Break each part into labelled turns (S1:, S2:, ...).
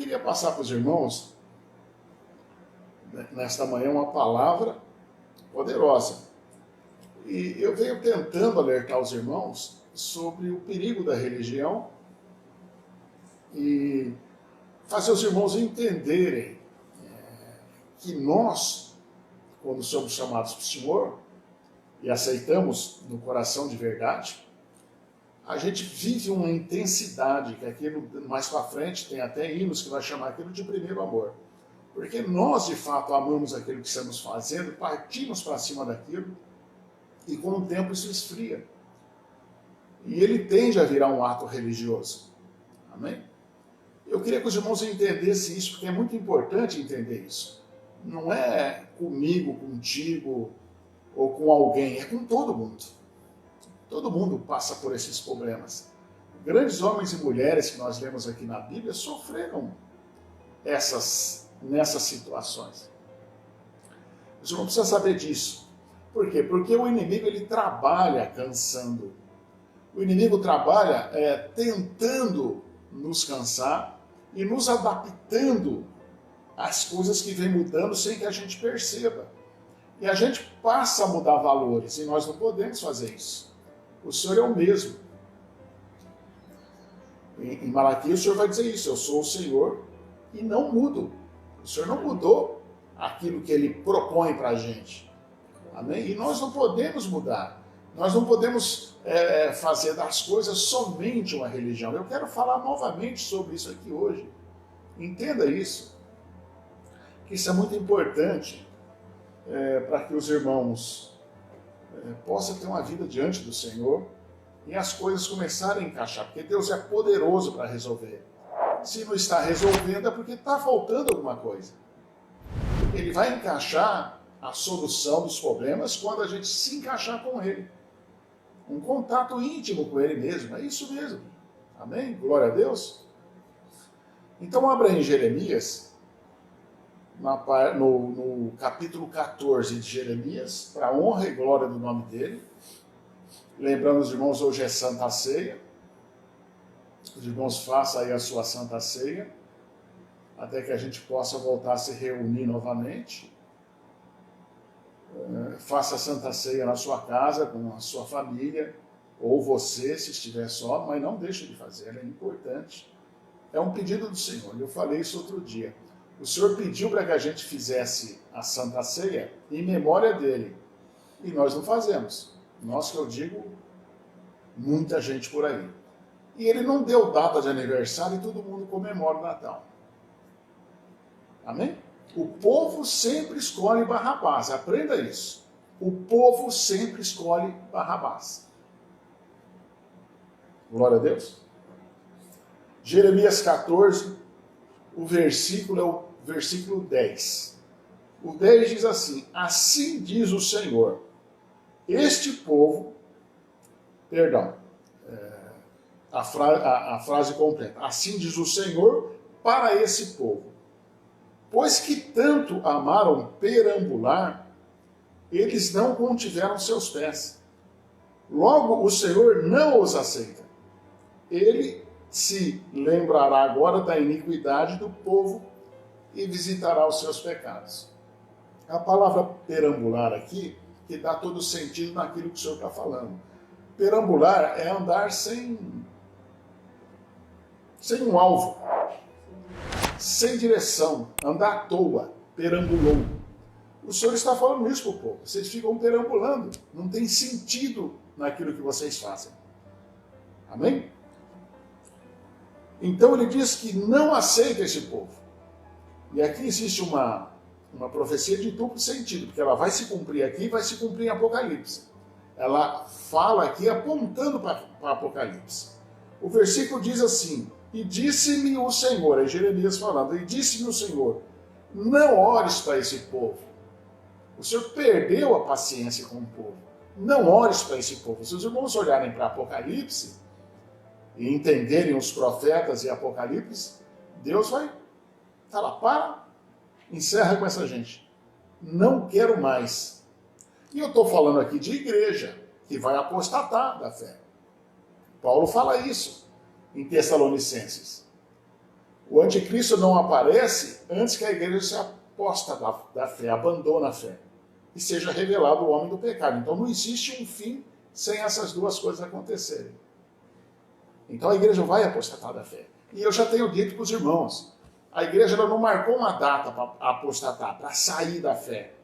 S1: queria passar para os irmãos, nesta manhã, uma palavra poderosa. E eu venho tentando alertar os irmãos sobre o perigo da religião e fazer os irmãos entenderem que nós, quando somos chamados para o Senhor e aceitamos no coração de verdade, a gente vive uma intensidade, que aquilo mais para frente tem até hinos que vai chamar aquilo de primeiro amor. Porque nós, de fato, amamos aquilo que estamos fazendo, partimos para cima daquilo, e com o tempo isso esfria. E ele tende a virar um ato religioso. Amém? Eu queria que os irmãos entendessem isso, porque é muito importante entender isso. Não é comigo, contigo, ou com alguém, é com todo mundo. Todo mundo passa por esses problemas. Grandes homens e mulheres que nós lemos aqui na Bíblia sofreram nessas situações. Você não precisa saber disso. Por quê? Porque o inimigo ele trabalha cansando. O inimigo trabalha tentando nos cansar e nos adaptando às coisas que vêm mudando sem que a gente perceba. E a gente passa a mudar valores e nós não podemos fazer isso. O Senhor é o mesmo. Em Malaquias o Senhor vai dizer isso: eu sou o Senhor e não mudo. O Senhor não mudou aquilo que Ele propõe para a gente. Amém? E nós não podemos mudar. Nós não podemos fazer das coisas somente uma religião. Eu quero falar novamente sobre isso aqui hoje. Entenda isso. Que isso é muito importante para que os irmãos possam ter uma vida diante do Senhor e as coisas começarem a encaixar. Porque Deus é poderoso para resolver. Se não está resolvendo é porque está faltando alguma coisa. Ele vai encaixar a solução dos problemas quando a gente se encaixar com Ele. Um contato íntimo com Ele mesmo, é isso mesmo. Amém? Glória a Deus. Então abra em Jeremias, no capítulo 14 de Jeremias, para a honra e glória do nome dEle. Lembrando os irmãos, hoje é Santa Ceia. Os irmãos façam aí a sua Santa Ceia, até que a gente possa voltar a se reunir novamente. Faça a Santa Ceia na sua casa, com a sua família, ou você, se estiver só, mas não deixe de fazer, ela é importante. É um pedido do Senhor, eu falei isso outro dia. O Senhor pediu para que a gente fizesse a Santa Ceia em memória dEle, e nós não fazemos. Nós, que eu digo, muita gente por aí. E Ele não deu data de aniversário e todo mundo comemora o Natal. Amém? O povo sempre escolhe Barrabás, aprenda isso. O povo sempre escolhe Barrabás. Glória a Deus. Jeremias 14, o versículo é o versículo 10. O 10 diz assim: assim diz o Senhor, este povo, a frase completa, assim diz o Senhor para esse povo, pois que tanto amaram perambular, eles não contiveram seus pés. Logo o Senhor não os aceita. Ele se lembrará agora da iniquidade do povo e visitará os seus pecados. A palavra perambular aqui, que dá todo o sentido naquilo que o Senhor está falando. Perambular é andar sem um alvo, sem direção, andar à toa, perambulou. O Senhor está falando isso para o povo. Vocês ficam perambulando, não tem sentido naquilo que vocês fazem. Amém? Então ele diz que não aceita esse povo. E aqui existe uma profecia de duplo sentido, porque ela vai se cumprir aqui e vai se cumprir em Apocalipse. Ela fala aqui apontando para Apocalipse. O versículo diz assim: e disse-me o Senhor, é Jeremias falando, e disse-me o Senhor, não ores para esse povo. O Senhor perdeu a paciência com o povo. Não ores para esse povo. Se os irmãos olharem para Apocalipse e entenderem os profetas e Apocalipse, Deus vai falar, encerra com essa gente. Não quero mais. E eu estou falando aqui de igreja, que vai apostatar da fé. Paulo fala isso em Tessalonicenses. O anticristo não aparece antes que a igreja se aposta da fé, abandona a fé, e seja revelado o homem do pecado. Então não existe um fim sem essas duas coisas acontecerem. Então a igreja vai apostatar da fé. E eu já tenho dito para os irmãos, a igreja ela não marcou uma data para apostatar, para sair da fé.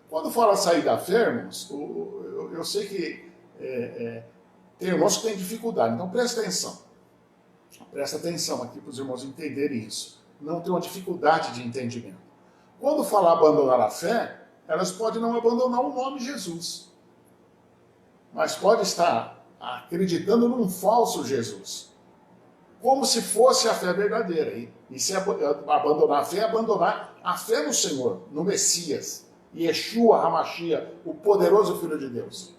S1: Quando fala sair da fé, irmãos, eu sei que tem irmãos que têm dificuldade, então presta atenção. Presta atenção aqui para os irmãos entenderem isso. Não tem uma dificuldade de entendimento. Quando falar abandonar a fé, elas podem não abandonar o nome Jesus. Mas pode estar acreditando num falso Jesus. Como se fosse a fé verdadeira. E se abandonar a fé, é abandonar a fé no Senhor, no Messias. Yeshua HaMashiach, o poderoso Filho de Deus.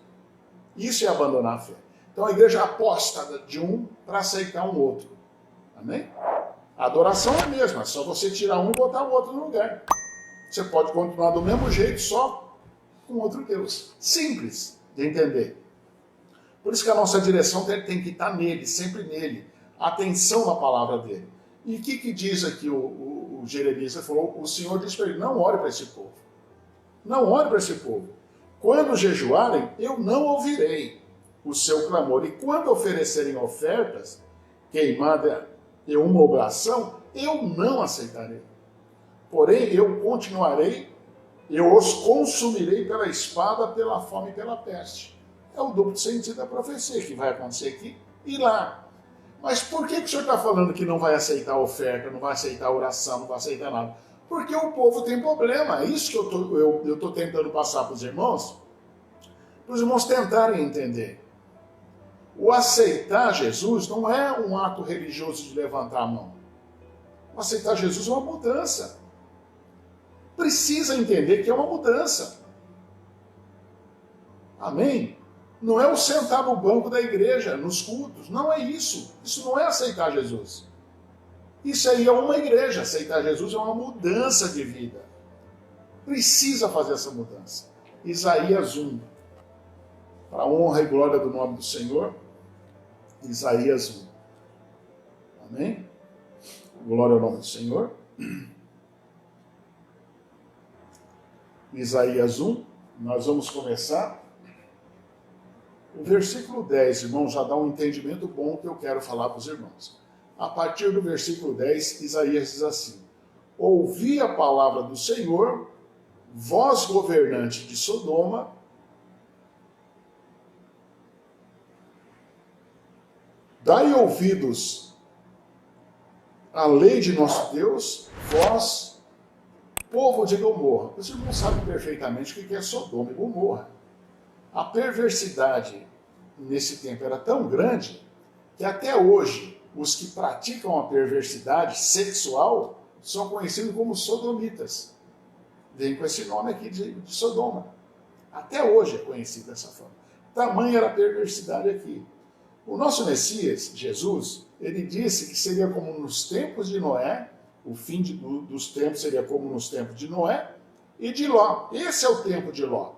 S1: Isso é abandonar a fé. Então a igreja aposta de um para aceitar um outro. Amém? A adoração é a mesma, é só você tirar um e botar o outro no lugar. Você pode continuar do mesmo jeito, só com outro Deus. Simples de entender. Por isso que a nossa direção tem que estar nele, sempre nele. Atenção na palavra dele. E o que diz aqui o Jeremias? Ele falou, o Senhor disse para ele, não ore para esse povo. Não ore para esse povo. Quando jejuarem, eu não ouvirei o seu clamor. E quando oferecerem ofertas, queimada e uma oblação, eu não aceitarei. Porém, eu continuarei, eu os consumirei pela espada, pela fome e pela peste. É o duplo sentido da profecia que vai acontecer aqui e lá. Mas por que o senhor está falando que não vai aceitar a oferta, não vai aceitar a oração, não vai aceitar nada? Porque o povo tem problema. É isso que eu estou tentando passar para os irmãos tentarem entender. O aceitar Jesus não é um ato religioso de levantar a mão. O aceitar Jesus é uma mudança. Precisa entender que é uma mudança. Amém? Não é o sentar no banco da igreja, nos cultos. Não é isso. Isso não é aceitar Jesus. Isso aí é uma igreja. Aceitar Jesus é uma mudança de vida. Precisa fazer essa mudança. Isaías 1. Para a honra e glória do nome do Senhor. Isaías 1. Amém? Glória ao nome do Senhor. Isaías 1. Nós vamos começar. O versículo 10, irmãos, já dá um entendimento bom que eu quero falar para os irmãos. A partir do versículo 10, Isaías diz assim: ouvi a palavra do Senhor, vós governante de Sodoma, dai ouvidos à lei de nosso Deus, vós, povo de Gomorra. Os irmãos sabem perfeitamente o que é Sodoma e Gomorra. A perversidade nesse tempo era tão grande que até hoje os que praticam a perversidade sexual são conhecidos como sodomitas. Vem com esse nome aqui de Sodoma. Até hoje é conhecido dessa forma. Tamanha era a perversidade aqui. O nosso Messias, Jesus, ele disse que seria como nos tempos de Noé, o fim dos tempos seria como nos tempos de Noé e de Ló. Esse é o tempo de Ló.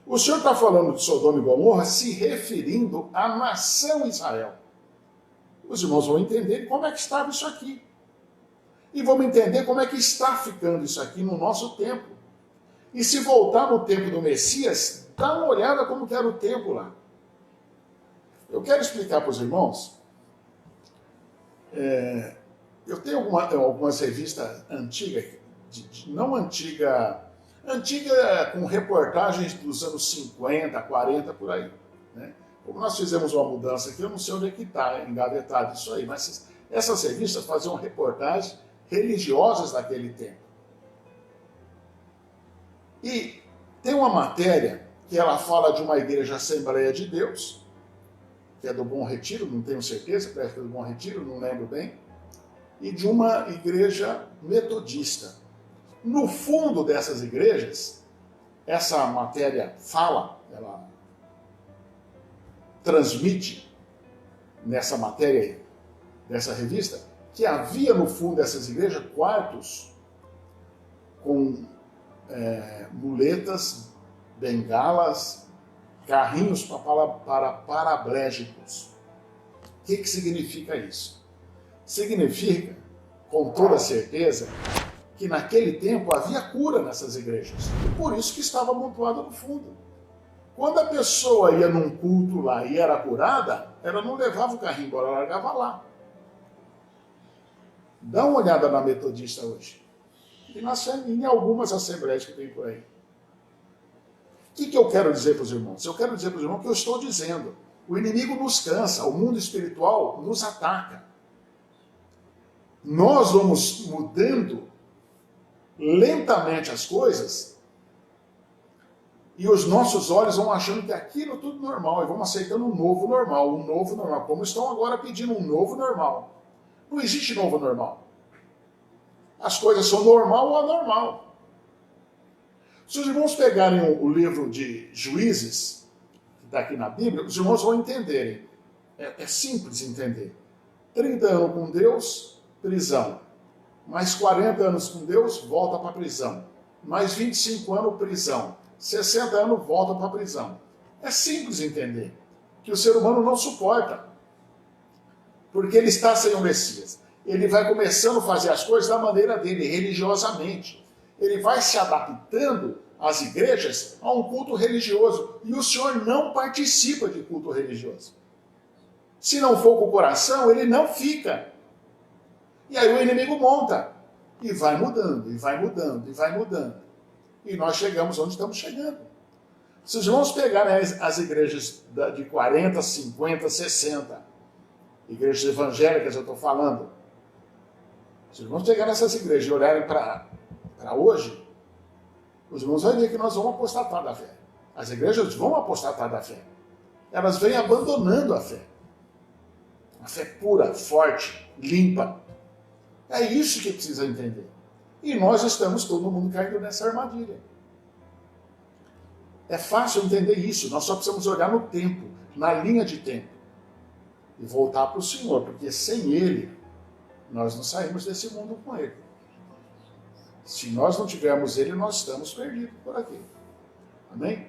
S1: O Senhor está falando de Sodoma e Gomorra se referindo à nação Israel. Os irmãos vão entender como é que estava isso aqui. E vamos entender como é que está ficando isso aqui no nosso tempo. E se voltar no tempo do Messias, dá uma olhada como que era o tempo lá. Eu quero explicar para os irmãos. Eu tenho algumas revistas antigas, não antiga com reportagens dos anos 50, 40, por aí. Né? Como nós fizemos uma mudança aqui, eu não sei onde é que está engavetado isso aí, mas essas revistas faziam reportagens religiosas daquele tempo. E tem uma matéria que ela fala de uma igreja Assembleia de Deus, que é do Bom Retiro, não tenho certeza, parece que é do Bom Retiro, não lembro bem, e de uma igreja metodista. No fundo dessas igrejas, essa matéria fala, ela transmite nessa matéria dessa revista, que havia no fundo dessas igrejas quartos com muletas, bengalas, carrinhos para paraplégicos. O que significa isso? significa, com toda certeza, que naquele tempo havia cura nessas igrejas. Por isso que estava amontoado no fundo. Quando a pessoa ia num culto lá e era curada, ela não levava o carrinho embora, ela largava lá. Dá uma olhada na Metodista hoje. E em algumas assembleias que tem por aí. O que eu quero dizer para os irmãos? Eu quero dizer para os irmãos o que eu estou dizendo. O inimigo nos cansa, o mundo espiritual nos ataca. Nós vamos mudando lentamente as coisas e os nossos olhos vão achando que aquilo é tudo normal e vamos aceitando um novo normal, como estão agora pedindo um novo normal. Não existe novo normal. As coisas são normal ou anormal. Se os irmãos pegarem o livro de Juízes, que está aqui na Bíblia, os irmãos vão entenderem. É simples entender. 30 anos com Deus, prisão. Mais 40 anos com Deus, volta para a prisão. Mais 25 anos, prisão. 60 anos, volta para a prisão. É simples entender que o ser humano não suporta. Porque ele está sem o Messias. Ele vai começando a fazer as coisas da maneira dele, religiosamente. Ele vai se adaptando às igrejas a um culto religioso. E o Senhor não participa de culto religioso. Se não for com o coração, ele não fica. E aí o inimigo monta. E vai mudando, e vai mudando, e vai mudando. E nós chegamos onde estamos chegando. Se os irmãos pegarem as igrejas de 40, 50, 60, igrejas evangélicas eu estou falando, se os irmãos pegarem essas igrejas e olharem para hoje, os irmãos vão ver que nós vamos apostatar da fé. As igrejas vão apostatar da fé. Elas vêm abandonando a fé. A fé pura, forte, limpa. É isso que precisa entender. E nós estamos todo mundo caindo nessa armadilha. É fácil entender isso. Nós só precisamos olhar no tempo, na linha de tempo. E voltar para o Senhor, porque sem Ele, nós não saímos desse mundo com Ele. Se nós não tivermos Ele, nós estamos perdidos por aqui. Amém?